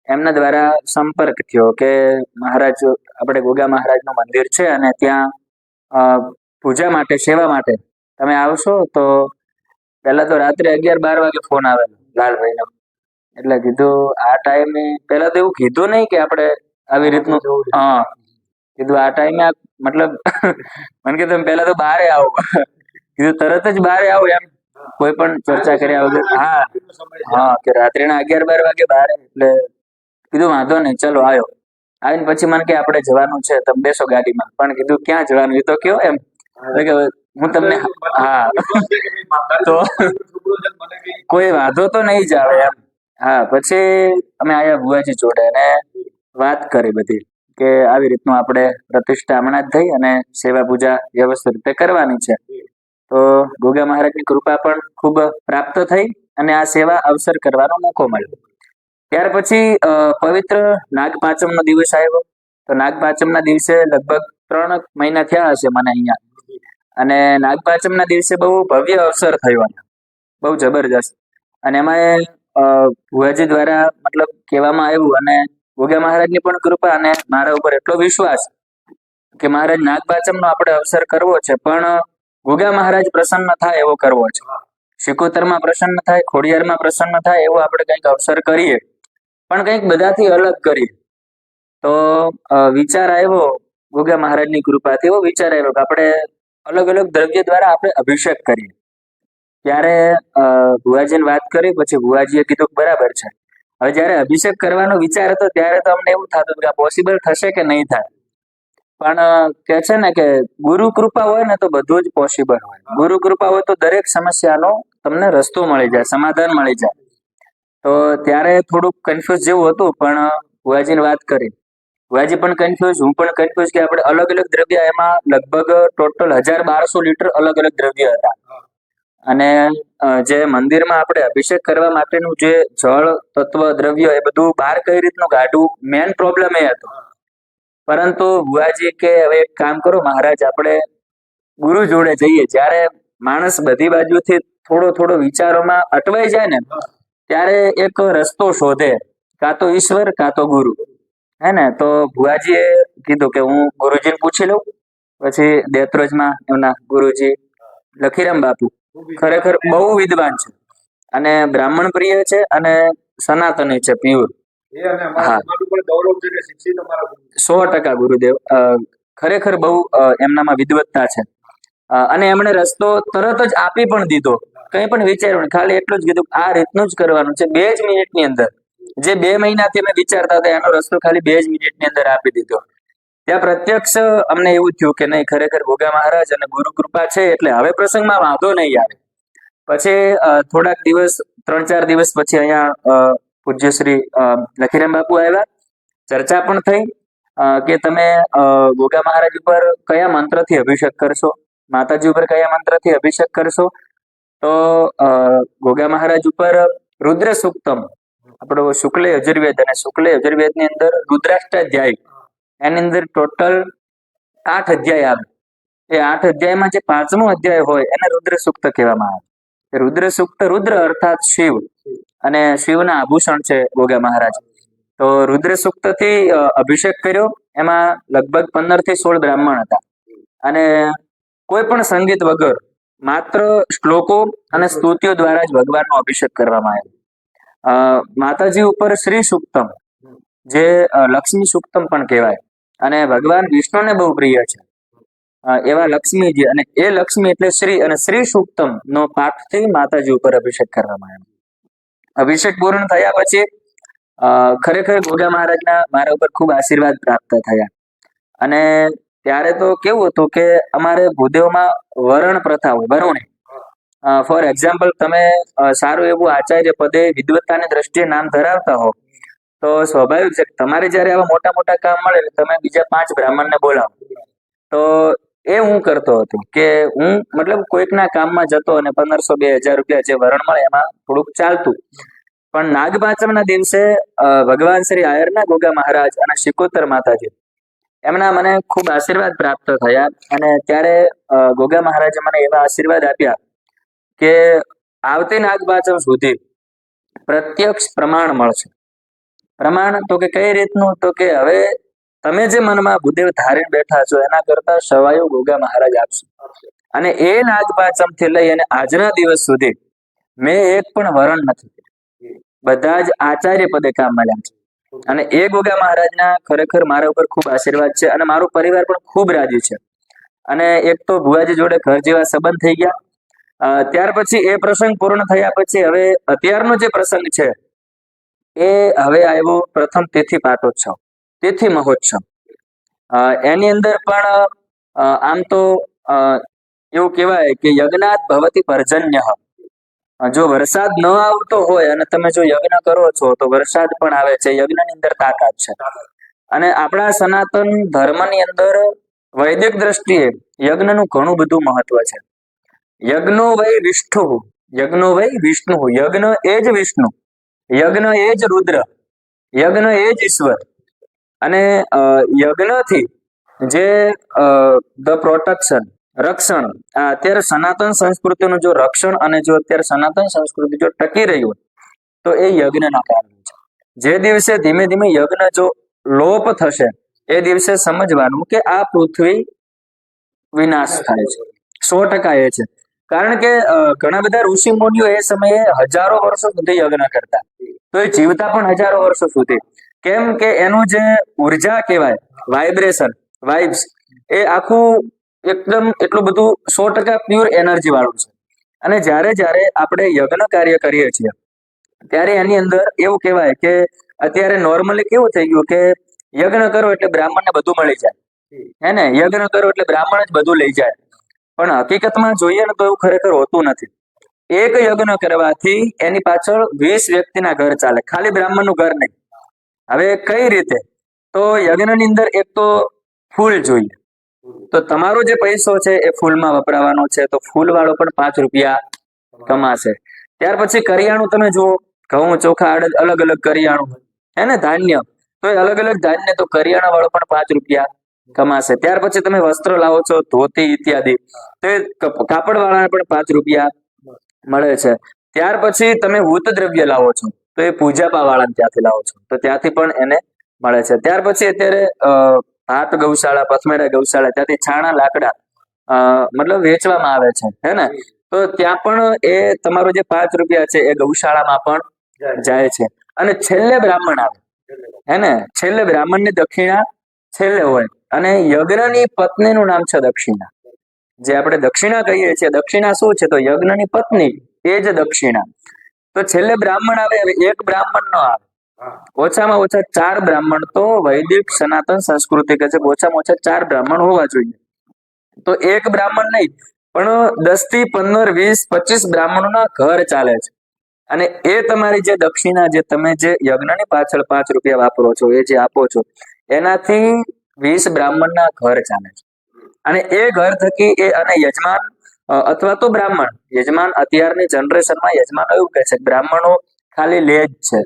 એમના દ્વારા સંપર્ક થયો કે મહારાજ આપણે ગોગા મહારાજનું મંદિર છે અને ત્યાં પૂજા માટે, સેવા માટે તમે આવશો? તો પહેલા તો રાત્રે 11-12 વાગે ફોન આવેલો લાલભાઈનો. એટલે કીધું આ ટાઈમે, પહેલા તો એવું કીધું નહીં કે આપણે આવી રીતનું, કીધું આ ટાઈમે મતલબ મને કે તમે પહેલા તો બહારે આવો. કીધું તરત જ બહારે આવો એમ, કોઈ પણ ચર્ચા કર્યા વગર. હા કે રાત્રેના 11-12 વાગે બહાર. એટલે કીધું વાંધો નહીં, ચલો આવ્યો. આવીને પછી મને કે આપણે જવાનું છે, તમે બેસો ગાડીમાં. પણ કીધું ક્યાં જવાનું એ તો કયો એમ. કે હું તમને, હા તો કોઈ વાંધો તો નહીં જ આવે એમ. હા, પછી અમે આયા ભુવાજી જોડે અને વાત કરી બધી કે આવી રીતનું આપણે પ્રતિષ્ઠા હમણાં જ થઈ અને સેવા પૂજા વ્યવસ્થિત રીતે કરવાની છે. તો ગોગા મહારાજની કૃપા પણ ખૂબ પ્રાપ્ત થઈ અને આ સેવા અવસર કરવાનો મોકો મળ્યો. ત્યાર પછી પવિત્ર નાગપાંચમનો દિવસ આવ્યો. તો નાગપાંચમના દિવસે લગભગ 3 મહિના થયા હશે મને અહીંયા. અને નાગપાંચમના દિવસે બહુ ભવ્ય અવસર થયો, બહુ જબરજસ્ત. અને એમાં ભુવાજી દ્વારા મતલબ કહેવામાં આવ્યું અને ગોગા મહારાજની પણ કૃપા અને મારા ઉપર એટલો વિશ્વાસ કે મહારાજ નાગપાંચમનો આપણે અવસર કરવો છે, પણ ગોગા મહારાજ પ્રસન્ન થાય એવો કરવો છે. શિકોતરમાં પ્રસન્ન થાય, ખોડિયારમાં પ્રસન્ન થાય એવો આપણે કંઈક અવસર કરીએ, પણ કંઈક બધાથી અલગ કરીએ. તો વિચાર આવ્યો ગોગા મહારાજની કૃપાથી, એવો વિચાર આવ્યો કે આપણે અલગ અલગ દ્રવ્ય દ્વારા આપણે અભિષેક કરીએ. ત્યારે ભુવાજીને વાત કરી, પછી ભુવાજીએ કીધું કે બરાબર છે. હવે જ્યારે અભિષેક કરવાનો વિચાર હતો ત્યારે તો અમને એવું થતું કે આ પોસિબલ થશે કે નહીં થાય, પણ કે છે ને કે ગુરુ કૃપા હોય ને તો બધું જ પોસિબલ હોય. ગુરુ કૃપા હોય તો દરેક સમસ્યાનો તમને રસ્તો મળી જાય, સમાધાન મળી જાય. તો ત્યારે થોડુંક કન્ફ્યુઝ જેવું હતું, પણ ભુવાજીને વાત કરી, ભુવાજી પણ કન્ફ્યુઝ, હું પણ કન્ફ્યુઝ કે આપણે અલગ અલગ દ્રવ્ય, એમાં લગભગ ટોટલ 1200 લીટર અલગ અલગ દ્રવ્ય હતા. અને જે મંદિરમાં આપણે અભિષેક કરવા માટેનું જે જળ તત્વ દ્રવ્ય એ બધું બહાર કઈ રીતનું કાઢવું, મેન પ્રોબ્લેમ એ હતો. પરંતુ ભુવાજી કે હવે એક કામ કરો મહારાજ, આપણે ગુરુ જોડે જઈએ. જ્યારે માણસ બધી બાજુથી થોડો થોડો વિચારોમાં અટવાઈ જાય ને, ત્યારે એક રસ્તો શોધે, કાં તો ઈશ્વર કાં તો ગુરુ, હે ને. તો ભુવાજીએ કીધું કે હું ગુરુજીને પૂછી લઉં. પછી દેત્રોજમાં એમના ગુરુજી લખીરામ બાપુ ખરેખર બહુ વિદ્વાન છે અને બ્રાહ્મણ પ્રિય છે અને સનાતની છે, પ્યોર. એ અને અમારા સમાજનું પણ ગૌરવ છે કે શિક્ષિત અમારા ગુરુ. 100% ગુરુદેવ. ખરેખર બહુ એમનામાં વિદવત્તા છે. અને એમણે રસ્તો તરત જ આપી પણ દીધો, કંઈ પણ વિચાર્યું નહીં, ખાલી એટલું જ કીધું આ રીતનું જ કરવાનું છે. 2 જ મિનિટની અંદર, જે 2 મહિનાથી અમે વિચારતા હતા એનો રસ્તો ખાલી 2 જ મિનિટની અંદર આપી દીધો. ત્યાં પ્રત્યક્ષ અમને એવું થયું કે નહીં, ખરેખર ગોગા મહારાજ અને ગુરુ કૃપા છે, એટલે હવે પ્રસંગમાં વાંધો નહીં આવે. પછી થોડાક દિવસ, 3-4 દિવસ પછી અહીંયા પૂજ્ય શ્રી લખીરામ બાપુ આવ્યા. ચર્ચા પણ થઈ કે તમે ગોગા મહારાજ ઉપર કયા મંત્રથી અભિષેક કરશો, માતાજી ઉપર કયા મંત્રથી અભિષેક કરશો. તો ગોગા મહારાજ ઉપર રુદ્ર સૂક્તમ, આપણો શુક્લ યજુર્વેદ, અને શુક્લ યજુર્વેદની અંદર રુદ્રાષ્ટાધ્યાય, એની અંદર ટોટલ 8 અધ્યાય આવે. એ 8 અધ્યાયમાં જે 5મો અધ્યાય હોય એને રુદ્ર સૂક્ત કહેવામાં આવે. રુદ્ર સૂક્ત, રુદ્ર અર્થાત શિવ, અને શિવના આભૂષણ છે ગોગા મહારાજ. તો રુદ્ર સૂક્તથી અભિષેક કર્યો. એમાં લગભગ 15 થી 16 બ્રાહ્મણ હતા અને કોઈ પણ સંગીત વગર માત્ર શ્લોકો અને સ્તુતિઓ દ્વારા જ ભગવાનનો અભિષેક કરવામાં આવ્યો. માતાજી ઉપર શ્રી સૂક્તમ, જે લક્ષ્મી સૂક્તમ પણ કહેવાય, અને ભગવાન વિષ્ણુને બહુ પ્રિય છે એવા લક્ષ્મીજી, અને એ લક્ષ્મી એટલે શ્રી, અને શ્રી સૂક્તમ નો પાઠથી માતાજી ઉપર અભિષેક કરવામાં આવ્યો. અભિષેક પૂર્ણ થયા પછી ખરેખર ગોગા મહારાજના મારા ઉપર ખૂબ આશીર્વાદ પ્રાપ્ત થયા. અને ત્યારે તો કેવું હતું કે અમારે ભૂદેવમાં વરણ પ્રથા હોય, વરુણી. ફોર એક્ઝામ્પલ, તમે સારું એવું આચાર્ય પદે વિદ્વત્તાની દ્રષ્ટિએ નામ ધરાવતા હો, તો સ્વાભાવિક છે તમારે જ્યારે આવા મોટા મોટા કામ મળે તમે બીજા 5 બ્રાહ્મણને બોલાવો. તો એ હું કરતો હતો કે હું મતલબ કોઈકના કામમાં જતો અને 1500-2000 રૂપિયા જે વરણ મળે એમાં થોડુંક ચાલતું. પણ નાગપાંચમના દિવસે ભગવાન શ્રી આયરના ગોગા મહારાજ અને શિકોતર માતાજી, એમના મને ખૂબ આશીર્વાદ પ્રાપ્ત થયા. અને ત્યારે ગોગા મહારાજે મને એવા આશીર્વાદ આપ્યા કે આવતી નાગપાંચમ સુધી પ્રત્યક્ષ પ્રમાણ મળશે. પ્રમાણ તો કે કઈ રીતનું, તો કે હવે તમે જે મનમાં ભૂદેવ ધારીને બેઠા છો એના કરતા સવાયું ગોગા મહારાજ આપશે. અને એ નાગપાંચમ થી લઈ અને આજના દિવસ સુધી મેં એક પણ વરણ નથી, બધા જ આચાર્ય પદે કામ મળ્યા છે. અને એ ગોગા મહારાજના ખરેખર મારા ઉપર ખૂબ આશીર્વાદ છે અને મારો પરિવાર પણ ખૂબ રાજી છે. અને એક તો ભુવાજી જોડે ઘર જેવા સંબંધ થઈ ગયા. ત્યાર પછી એ પ્રસંગ પૂર્ણ થયા પછી હવે અત્યારનો જે પ્રસંગ છે એ હવે આવ્યો પ્રથમ તિથિ પાટોત્સવ, તિથિ મહોત્સવ. એની અંદર પણ આમ તો એવું કહેવાય કે યજ્ઞાત ભવતિ પર્જન્ય, જો વરસાદ ન આવતો હોય અને તમે જો યજ્ઞ કરો છો તો વરસાદ પણ આવે છે. યજ્ઞની અંદર તાકાત છે. અને આપણા સનાતન ધર્મની અંદર વૈદિક દ્રષ્ટિએ યજ્ઞનું ઘણું બધું મહત્વ છે. યજ્ઞો વૈ વિષ્ણુ, યજ્ઞો વૈ વિષ્ણુ, યજ્ઞ એ જ વિષ્ણુ, યજ્ઞ એ જ રુદ્ર, યજ્ઞ એ જ ઈશ્વર. અને યજ્ઞથી જે ધ પ્રોટેક્શન, રક્ષણ, અત્યારે સનાતન સંસ્કૃતિનું જો રક્ષણ અને જો અત્યારે સનાતન સંસ્કૃતિ જો ટકી રહી હોય તો એ યજ્ઞના કારણે છે. જે દિવસે ધીમે ધીમે યજ્ઞ જો લોપ થશે એ દિવસે સમજવાનું કે આ પૃથ્વી વિનાશ થાય છે. 100% એ છે. કારણ કે ઘણા બધા ઋષિ મુનિઓ એ સમયે હજારો વર્ષો સુધી યજ્ઞ કરતા, તો એ જીવતા પણ હજારો વર્ષો સુધી. કેમ કે એનું જે ઉર્જા કહેવાય, વાઇબ્રેશન, વાઇબ્સ, એ આખું એકદમ એટલું બધું 100% પ્યોર એનર્જી વાળું છે. અને જ્યારે જ્યારે આપણે યજ્ઞ કાર્ય કરીએ છીએ ત્યારે એની અંદર એવું કહેવાય કે અત્યારે નોર્મલી કેવું થઈ ગયું કે યજ્ઞ કરો એટલે બ્રાહ્મણને બધું મળી જાય, હે ને? યજ્ઞ કરો એટલે બ્રાહ્મણ જ બધું લઈ જાય. પણ હકીકતમાં જોઈએ ને તો એવું ખરેખર હોતું નથી. એક યજ્ઞ કરવાથી એની પાછળ 20 વ્યક્તિના ઘર ચાલે, ખાલી બ્રાહ્મણનું ઘર નહીં. હવે કઈ રીતે? તો યજ્ઞની અંદર એક તો ફૂલ જોઈએ. તો તમારો જે પૈસો છે એ ફૂલમાં વપરાવાનો છે, તો ફૂલ વાળો પણ 5 રૂપિયા કમાશે. ત્યાર પછી કરિયાણું તમે જુઓ, ઘઉં, ચોખા, અડદ, અલગ અલગ કરિયાણું, હે ને? ધાન્ય, તો એ અલગ અલગ ધાન્ય, તો કરિયાણા વાળો પણ 5 રૂપિયા કમાશે. ત્યાર પછી તમે વસ્ત્ર લાવો છો, ધોતી ઇત્યાદિ, તો એ કાપડ વાળાને પણ 5 રૂપિયા મળે છે. ત્યાર પછી તમે વૂત દ્રવ્ય લાવો છો, તો એ પૂજાપા વાળાને ત્યાંથી લાવો છો, તો ત્યાંથી પણ એને મળે છે. ત્યાર પછી અત્યારે ભાત ગૌશાળા, પથમેડા ગૌશાળા, ત્યાંથી છાણા લાકડા મતલબ વેચવામાં આવે છે, હે ને? તો ત્યાં પણ એ તમારો જે 5 રૂપિયા છે એ ગૌશાળામાં પણ જાય છે. અને છેલ્લે બ્રાહ્મણ આવે, હે ને? છેલ્લે બ્રાહ્મણની દક્ષિણા છેલ્લે હોય. અને યજ્ઞની પત્નીનું નામ છે દક્ષિણા. જે આપણે દક્ષિણા કહીએ છીએ, દક્ષિણા શું છે? તો યજ્ઞની પત્ની, એ જ દક્ષિણા. તો છેલ્લે બ્રાહ્મણ આવે. હવે એક બ્રાહ્મણ ન આવે, ઓછામાં ઓછા 4 બ્રાહ્મણ તો વૈદિક સનાતન સંસ્કૃતિ કહે છે કે ઓછામાં ઓછા 4 બ્રાહ્મણ હોવા જોઈએ. તો એક બ્રાહ્મણ નહીં, પણ 10 થી 15, 20, 25 બ્રાહ્મણોના ઘર ચાલે છે. અને એ તમારી જે દક્ષિણા, જે તમે જે યજ્ઞની પાછળ 5 રૂપિયા વાપરો છો, એ જે આપો છો, એનાથી 20 બ્રાહ્મણના ઘર ચાલે છે. અને એ ઘર થકી એ અને યજમાન અથવા તો બ્રાહ્મણ, યજમાન અત્યારની જનરેશનમાં યજમાનો એવું કહે છે કે બ્રાહ્મણો ખાલી લે જ છે,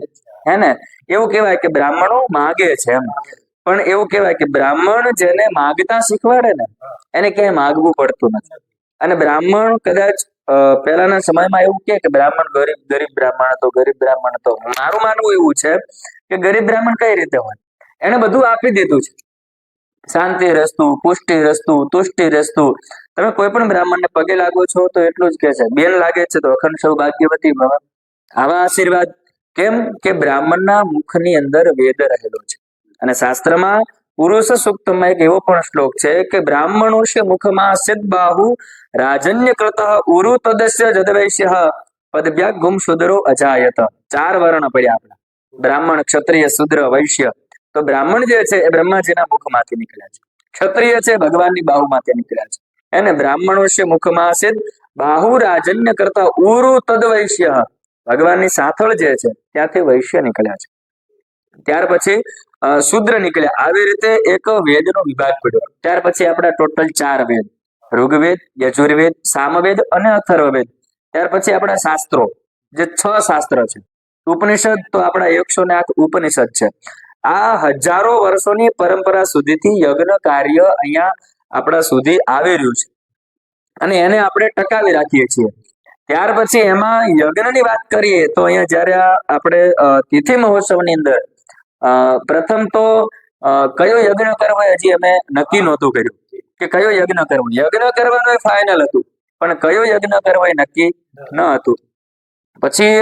હે ને? એવું કહેવાય કે બ્રાહ્મણો માગે છે એમ. પણ એવું કહેવાય કે બ્રાહ્મણ જેને માગતા શીખવાડે ને એને ક્યાંય માગવું પડતું નથી. અને બ્રાહ્મણ કદાચ પહેલાના સમયમાં એવું કે બ્રાહ્મણ ગરીબ, ગરીબ બ્રાહ્મણ હતો, ગરીબ બ્રાહ્મણ હતો. મારું માનવું એવું છે કે ગરીબ બ્રાહ્મણ કઈ રીતે હોય? એને બધું આપી દીધું છે. શાંતિ રસ્તુ, પુષ્ટિ રસ્તુ, તુષ્ટિ રસ્તુ. તમે કોઈ પણ બ્રાહ્મણને પગે લાગો છો તો એટલું જ કહે છે, બેન લાગે છે તો અખંડ સૌભાગ્યવતી ભવ. આવા આશીર્વાદ. કેમ કે બ્રાહ્મણના મુખની અંદર વેદ રહેલો છે. અને શાસ્ત્રમાં પુરુષ સૂક્તમાં એક એવો પણ શ્લોક છે કે બ્રાહ્મણોશ્ય મુખમાં સિદ્ધબાહુ રાજન્ય કૃત ઉરુ તદસ્ય જદવૈશ્ય પદભ્યાગ ગુમ શુદ્રો અજાયત. 4 વર્ણ પડ્યા આપણા: બ્રાહ્મણ, ક્ષત્રિય, શુદ્ર, વૈશ્ય. તો બ્રાહ્મણ જે છે એ બ્રહ્માજીના મુખમાંથી નીકળ્યા છે. ક્ષત્રિય છે ભગવાનની બાહુમાંથી નીકળ્યા છે. એને બ્રાહ્મણોશ્ય મુખમાં સિદ્ધ બાહુ રાજન્ય કરતા ઉરુ તદ વૈશ્ય, ભગવાનની સાથળ જે છે ત્યાંથી વૈશ્ય નીકળ્યા છે. ત્યાર પછી શુદ્ર નીકળ્યા. આવી રીતે એક વેદનો વિભાગ પડ્યો. ત્યાર પછી આપણા ટોટલ 4 વેદ: ઋગ્વેદ, યજુર્વેદ, સામવેદ અને અથર્વવેદ. ત્યાર પછી આપણા શાસ્ત્રો, જે 6 શાસ્ત્ર છે. ઉપનિષદ તો આપણા 108 ઉપનિષદ છે. આ હજારો વર્ષોની પરંપરા સુધીથી યજ્ઞ કાર્ય અહીંયા આપણા સુધી આવી રહ્યું છે અને એને આપણે ટકાવી રાખીએ છીએ. ત્યાર પછી એમાં યજ્ઞની વાત કરીએ તો અહીંયા જયારે આપણે તિથિ મહોત્સવની અંદર પ્રથમ તો કયો યજ્ઞ કરવો હજી અમે નક્કી નહોતું કર્યું કે કયો યજ્ઞ કરવો. યજ્ઞ કરવાનું એ ફાઇનલ હતું, પણ કયો યજ્ઞ કરવો એ નક્કી ન હતું. પછી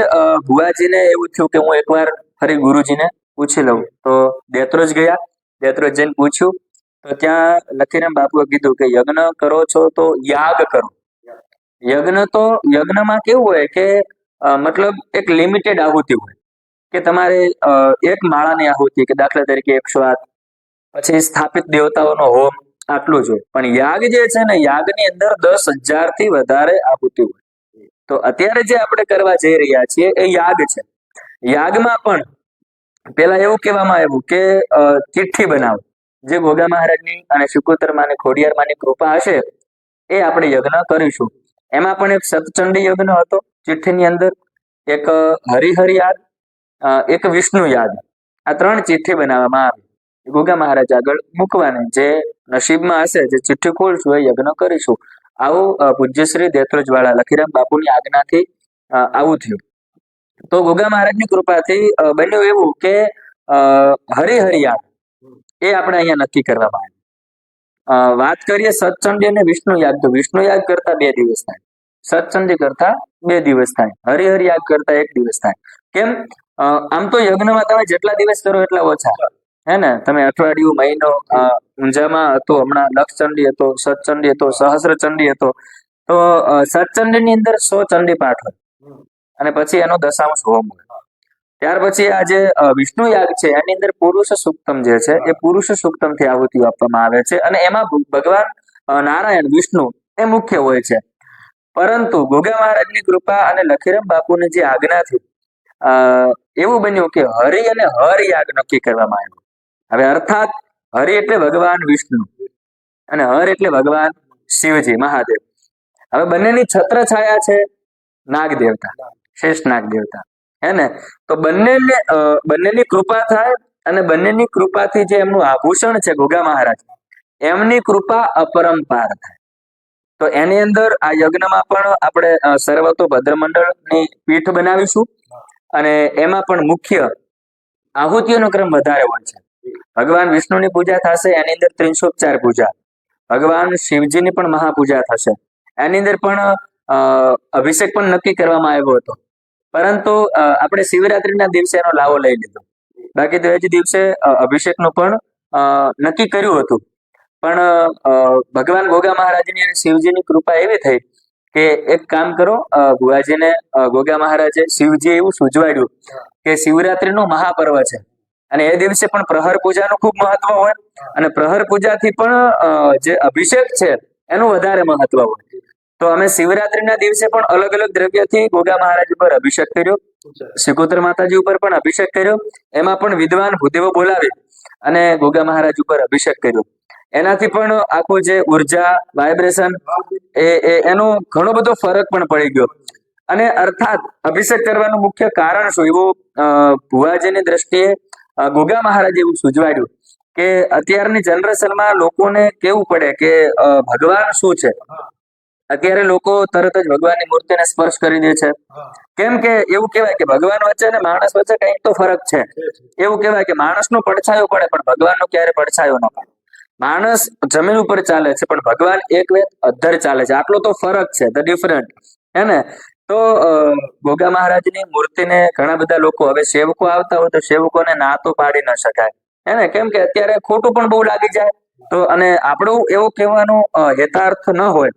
ભુવાજીને એવું થયું કે હું એકવાર ફરી ગુરુજીને પૂછી લઉં. તો દેત્રોજ ગયા. દેત્રોજ જઈને પૂછ્યું તો ત્યાં લખીરામ બાપુએ કીધું કે યજ્ઞ કરો છો તો યાગ કરો. યજ્ઞમાં કેવું હોય કે મતલબ એક લિમિટેડ આહુતિ હોય કે તમારે એક માળાની આહુતિ, કે દાખલા તરીકે 108, પછી સ્થાપિત દેવતાઓનો હોમ, આટલું જ હોય. પણ યાગ જે છે ને, યાગની અંદર 10,000 થી વધારે આહુતિ હોય. તો અત્યારે જે આપણે કરવા જઈ રહ્યા છીએ એ યાગ છે. યાગમાં પણ પેલા એવું કહેવામાં આવ્યું કે ચિઠ્ઠી બનાવો, જે ગોગા મહારાજની અને શુકોતર માની ખોડિયાર માની કૃપા હશે એ આપણે યજ્ઞ કરીશું. એમાં પણ એક સતચંડી યજ્ઞ હતો ચિઠ્ઠીની અંદર, એક હરિહર યાગ, એક વિષ્ણુ યાગ. આ 3 ચિઠ્ઠી બનાવવામાં આવી ગોગા મહારાજ આગળ મૂકવાની. જે નસીબમાં હશે, જે ચિઠ્ઠી ખોલશું એ યજ્ઞ કરીશું. આવું પૂજ્યશ્રી દેત્રોજવાળા લખીરામ બાપુની આજ્ઞાથી આવું થયું. તો ગોગા મહારાજની કૃપાથી બન્યું એવું કે હરિહર યાગ એ આપણે અહીંયા નક્કી કરવામાં આવ્યું. વાત કરીએ સતચંડી અને વિષ્ણુ યાગ, તો વિષ્ણુ યાગ કરતા 2 દિવસ થાય, સતચંડી કરતા 2 દિવસ થાય, હરિહર યાગ કરતા 1 દિવસ થાય. કેમ? આમ તો યજ્ઞમાં તમે જેટલા દિવસ કરો એટલા ઓછા, હે ને? તમે અઠવાડિયું, મહિનો, ઊંઝામાં હતો હમણાં લક્ષચંડી હતો, સતચંડી હતો, સહસ્રચંડી હતો. તો સતચંડી ની અંદર 100 ચંડી પાઠ હોય અને પછી એનો દશાંશ હોમ હોય. ત્યાર પછી આ જે વિષ્ણુ યાગ છે એની અંદર પુરુષ સુક્તમ જે છે એ પુરુષ સુક્તમ થી આહુતિ આપવામાં આવે છે અને એમાં ભગવાન નારાયણ વિષ્ણુ એ મુખ્ય હોય છે. પરંતુ ગોગા મહારાજની કૃપા અને લખીરામ બાપુની જે આજ્ઞાથી એવું બન્યું કે હરિ અને હર યાગ નક્કી કરવામાં આવ્યો. હવે અર્થાત હરિ એટલે ભગવાન વિષ્ણુ અને હર એટલે ભગવાન શિવજી મહાદેવ. હવે બંનેની છત્ર છાયા છે નાગ દેવતા, શેષ નાગ દેવતા, હે ને? તો બંનેની કૃપા થાય અને બંનેની કૃપાથી જે એમનું આભૂષણ છે ગોગા મહારાજ, એમની કૃપા અપરંપાર થાય. તો એની અંદર આ યજ્ઞમાં પણ આપણે સર્વતો ભદ્રમંડળની પીઠ બનાવીશું અને એમાં પણ મુખ્ય આહુતિઓનો ક્રમ વધારે હોય છે. ભગવાન વિષ્ણુની પૂજા થશે, એની અંદર 304 પૂજા. ભગવાન શિવજીની પણ મહાપૂજા થશે, એની અંદર પણ અભિષેક પણ નક્કી કરવામાં આવ્યો હતો. પરંતુ આપણે શિવરાત્રીના દિવસે એનો લાવો લઈ લીધો. બાકી તો એ જ દિવસે અભિષેકનું પણ નક્કી કર્યું હતું. પણ ભગવાન ગોગા મહારાજની અને શિવજીની કૃપા એવી થઈ કે એક કામ કરો, ભુવાજીને ગોગા મહારાજે શિવજી એવું સૂચવાડ્યું કે શિવરાત્રીનો મહાપર્વ છે અને એ દિવસે પણ પ્રહર પૂજાનું ખૂબ મહત્વ હોય અને પ્રહર પૂજાથી પણ જે અભિષેક છે એનું વધારે મહત્વ હોય. તો અમે શિવરાત્રીના દિવસે પણ અલગ અલગ દ્રવ્યથી ગોગા મહારાજ ઉપર અભિષેક કર્યો, શિકોતર માતાજી ઉપર પણ અભિષેક કર્યો. એમાં પણ વિદ્વાન ભૂદેવો બોલાવી અને ગોગા મહારાજ ઉપર અભિષેક કર્યો. એનાથી પણ આખું જે ઉર્જા વાઇબ્રેશન એનો ઘણો બધો ફરક પણ પડી ગયો. અને અર્થાત અભિષેક કરવાનું મુખ્ય કારણ શું, એવું ભુવાજીની દ્રષ્ટિએ ગોગા મહારાજે એવું સૂચવાડ્યું કે અત્યારની જનરેશનમાં લોકોને કેવું પડે કે ભગવાન શું છે. અત્યારે લોકો તરત જ ભગવાનની મૂર્તિને સ્પર્શ કરી દે છે. કેમ કે એવું કહેવાય કે ભગવાન વચ્ચે અને માણસ વચ્ચે કંઈક તો ફરક છે. એવું કહેવાય કે માણસનો પડછાયો પડે પણ ભગવાનનો ક્યારે પડછાયો ન પડે. માણસ જમીન ઉપર ચાલે છે પણ ભગવાન એક વેત અધ્ધર ચાલે છે. આટલો તો ફરક છે, ધ ડિફરન્ટ, હે ને? તો ગોગા મહારાજની મૂર્તિને ઘણા બધા લોકો, હવે સેવકો આવતા હોય તો સેવકોને ના તો પાડી ન શકાય, હે ને? કેમ કે અત્યારે ખોટું પણ બહુ લાગી જાય. તો અને આપણું એવું કહેવાનો હેતાર્થ ન હોય,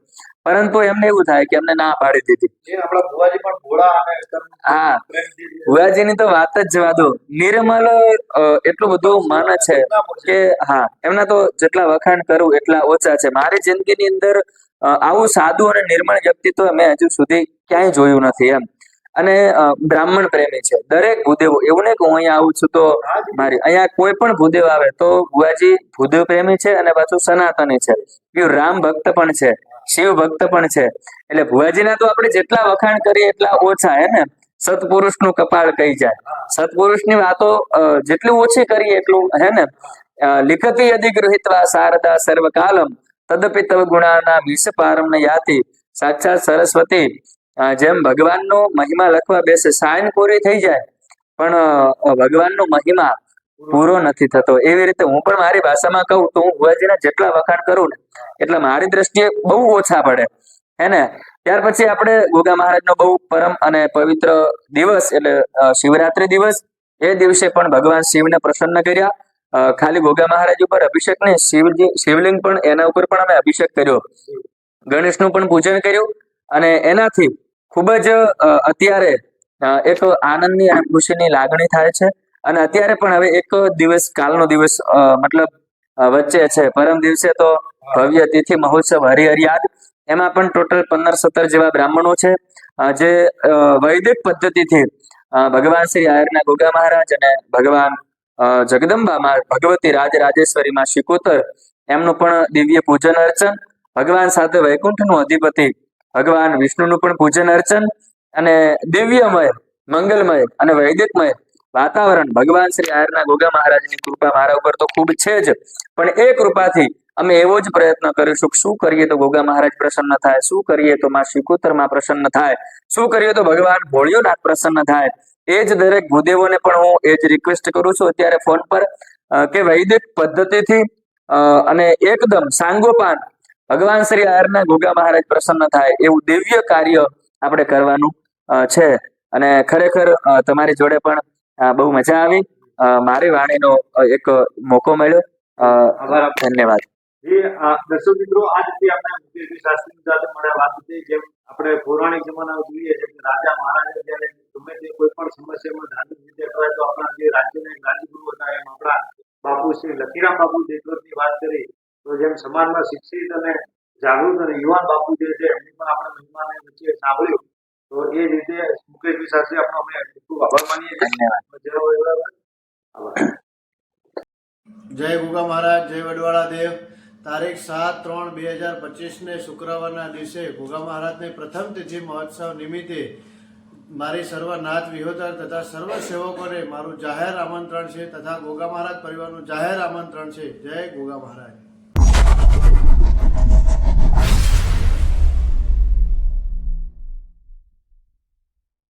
પરંતુ એમને એવું થાય કે અમને ના પાડી દીધી. આપણા ભુવાજી પણ ભોળા અને હા, ભુવાજીની તો વાત જ જવા દો. નિર્મલ એટલું બધું મન છે કે હા, એમના તો જેટલા વખાણ કરું એટલા ઓછા છે. મારી જિંદગીની અંદર આવું સાદું અને નિર્મળ વ્યક્તિત્વ મેં હજુ સુધી ક્યાંય જોયું નથી એમ. અને બ્રાહ્મણ પ્રેમી છે દરેક ભૂદેવો. એવું નહીં કે હું અહીંયા આવું છું તો મારી અહીંયા કોઈ પણ ભૂદેવ આવે તો ભુવાજી ભૂદેવ પ્રેમી છે અને પાછું સનાતની છે, રામ ભક્ત પણ છે, શિવ ભક્ત પણ છે. એટલે ભુવાજીના તો આપણે જેટલા વખાણ કરીએ એટલા ઓછા, હે ને? સત્પુરુષનું કપાળ કહી જાય. સત્પુરુષની વાતો જેટલી ઓછી કરીએ એટલું, હે ને? લિખતી યદિ ગૃહીત્વા શારદા સર્વકાલમ તદપિ તવ ગુણાના વિષ પારમ ન યાતિ. સાક્ષાત સરસ્વતી જેમ ભગવાનનો મહિમા લખવા બેસે, સાયન પૂરી થઈ જાય પણ ભગવાનનો મહિમા પૂરો નથી થતો. એવી રીતે હું પણ મારી ભાષામાં કહું તો હું ભુવાજીના જેટલા વખાણ કરું ને એટલા મારી દ્રષ્ટિએ બહુ ઓછા પડે, હે ને? ત્યાર પછી આપણે ગોગા મહારાજનો બહુ પરમ અને પવિત્ર દિવસ એટલે શિવરાત્રી દિવસ. એ દિવસે પણ ભગવાન શિવને પ્રસન્ન કર્યા. ખાલી ગોગા મહારાજ ઉપર અભિષેક નહીં, શિવલિંગ પણ એના ઉપર પણ અમે અભિષેક કર્યો, ગણેશનું પણ પૂજન કર્યું. અને એનાથી ખૂબ જ અત્યારે એક આનંદની અને ખુશીની લાગણી થાય છે. અને અત્યારે પણ હવે એક દિવસ, કાલનો દિવસ મતલબ વચ્ચે છે. પરમ દિવસે તો ભવ્ય તિથિ મહોત્સવ હરિહર યાગ. એમાં પણ ટોટલ 15-17 જેવા બ્રાહ્મણો છે. જે વૈદિક પદ્ધતિથી ભગવાન શ્રી આયરના ગોગા મહારાજ અને ભગવાન જગદંબા ભગવતી રાજરાજેશ્વરી માં શિકોતર એમનું પણ દિવ્ય પૂજન અર્ચન, ભગવાન સાથે વૈકુંઠનું અધિપતિ ભગવાન વિષ્ણુનું પણ પૂજન અર્ચન અને દિવ્યમય, મંગલમય અને વૈદિકમય વાતાવરણ ભગવાન શ્રી આયરના ગોગા મહારાજની કૃપા મારા ઉપર તો ખૂબ છે જ, પણ એ કૃપાથી અમે એવો જ પ્રયત્ન કરીશું કે શું કરીએ તો ગોગા મહારાજ પ્રસન્ન થાય, શું કરીએ તો માં શિકોતર માં પ્રસન્ન થાય, શું કરીએ તો ભગવાન ભોળિયોનાથ પ્રસન્ન થાય. એ જ દરેક ભૂદેવોને પણ હું એ જ રિક્વેસ્ટ કરું છું અત્યારે ફોન પર કે વૈદિક પદ્ધતિથી અને એકદમ સાંગોપાન ભગવાન શ્રી આયરના ગોગા મહારાજ પ્રસન્ન થાય એવું દિવ્ય કાર્ય આપણે કરવાનું છે. અને ખરેખર તમારી જોડે પણ બહુ મજા આવી, મારી વાણીનો એક મોકો મળ્યો. આભાર. ધન્યવાદ. દર્શક મિત્રો, આ રીતે આપણે મુકેશભાઈ શાસ્ત્રી સાથે મળ્યા વાત હતી. જેમ આપણે પૌરાણિક જમાનામાં જોઈએ છે કે રાજા મહારાજા જયારે ગમે તે કોઈ પણ સમસ્યામાં ધાર્મિક રીતે અટવાય તો આપણા જે રાજ્યના એક રાજગુરુ હતા એમ આપણા બાપુ શ્રી લખીરામ બાપુ દેશવંતની વાત કરી તો જેમ સમાજમાં શિક્ષિત અને જાગૃત અને યુવાન બાપુ જે છે એમની પણ આપણે મહિમાને વચ્ચે સાંભળ્યું. તો એ રીતે મુકેશભાઈ શાસ્ત્રી આપણો અમે ખૂબ આભાર માનીએ છીએ. ધન્યવાદ. જય ગોગા મહારાજ, જય વડવાળા દેવ. તારીખ 7/3/2025 શુક્રવારના દિવસે ગોગા મહારાજને પ્રથમ તિથિ મહોત્સવ નિમિત્તે મારી સર્વ નાથ વિહોતર તથા સર્વ સેવકોને મારું જાહેર આમંત્રણ છે તથા ગોગા મહારાજ પરિવારનું જાહેર આમંત્રણ છે. જય ગોગા મહારાજ.